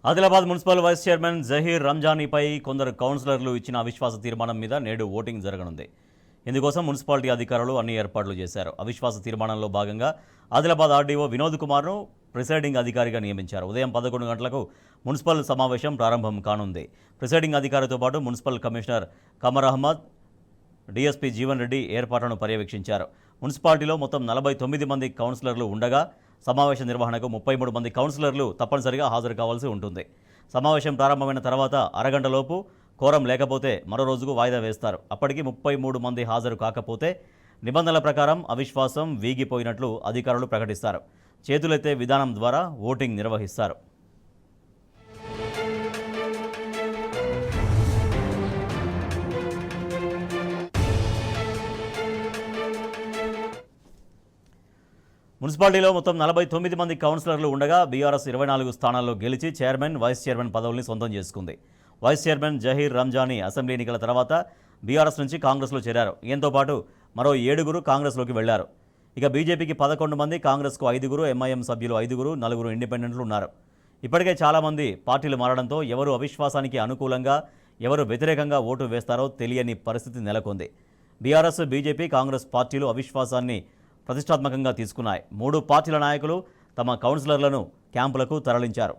Adilabad municipal vice chairman Zaheer రంజానీపై కొందరు కౌన్సిలర్లు ఇచ్చిన అవిశ్వాస తీర్మానం మీద నేడు ఓటింగ్ జరగనుంది. ఇందుకోసం మున్సిపాలిటీ అధికారులు అన్ని ఏర్పాట్లు చేశారు. అవిశ్వాస తీర్మానంలో భాగంగా ఆదిలాబాద్ ఆర్డీఓ వినోద్ కుమార్ను ప్రిసైడింగ్ అధికారిగా నియమించారు. ఉదయం 11 గంటలకు మున్సిపల్ సమావేశం ప్రారంభం కానుంది. ప్రిసైడింగ్ అధికారితో పాటు municipal commissioner Kamar Ahmed, DSP Jeevan Reddy ఏర్పాట్లను పర్యవేక్షించారు. మున్సిపాలిటీలో మొత్తం 49 మంది కౌన్సిలర్లు ఉండగా సమావేశ నిర్వహణకు 33 మంది కౌన్సిలర్లు తప్పనిసరిగా హాజరు కావాల్సి ఉంటుంది. సమావేశం ప్రారంభమైన తర్వాత అరగంటలోపు కోరం లేకపోతే మరో రోజుకు వాయిదా వేస్తారు. అప్పటికి 33 మంది హాజరు కాకపోతే నిబంధనల ప్రకారం అవిశ్వాసం వీగిపోయినట్లు అధికారులు ప్రకటిస్తారు. చేతులెత్తే విధానం ద్వారా ఓటింగ్ నిర్వహిస్తారు. మున్సిపాలిటీలో మొత్తం 49 మంది కౌన్సిలర్లు ఉండగా బీఆర్ఎస్ 24 స్థానాల్లో గెలిచి చైర్మన్, వైస్ చైర్మన్ పదవుల్ని సొంతం చేసుకుంది. Vice chairman Zaheer Ramzani assembly ఎన్నికల తర్వాత బీఆర్ఎస్ నుంచి కాంగ్రెస్లో చేరారు. ఈయనతో పాటు మరో 7 కాంగ్రెస్లోకి వెళ్లారు. ఇక బీజేపీకి 11 మంది, కాంగ్రెస్కు 5, ఎంఐఎం సభ్యులు 5, 4 ఇండిపెండెంట్లు ఉన్నారు. ఇప్పటికే చాలామంది పార్టీలు మారడంతో ఎవరు అవిశ్వాసానికి అనుకూలంగా, ఎవరు వ్యతిరేకంగా ఓటు వేస్తారో తెలియని పరిస్థితి నెలకొంది. బీఆర్ఎస్, బీజేపీ, కాంగ్రెస్ పార్టీలు అవిశ్వాసాన్ని ప్రతిష్టాత్మకంగా తీసుకున్నాయి. 3 పార్టీల నాయకులు తమ కౌన్సిలర్లను క్యాంపులకు తరలించారు.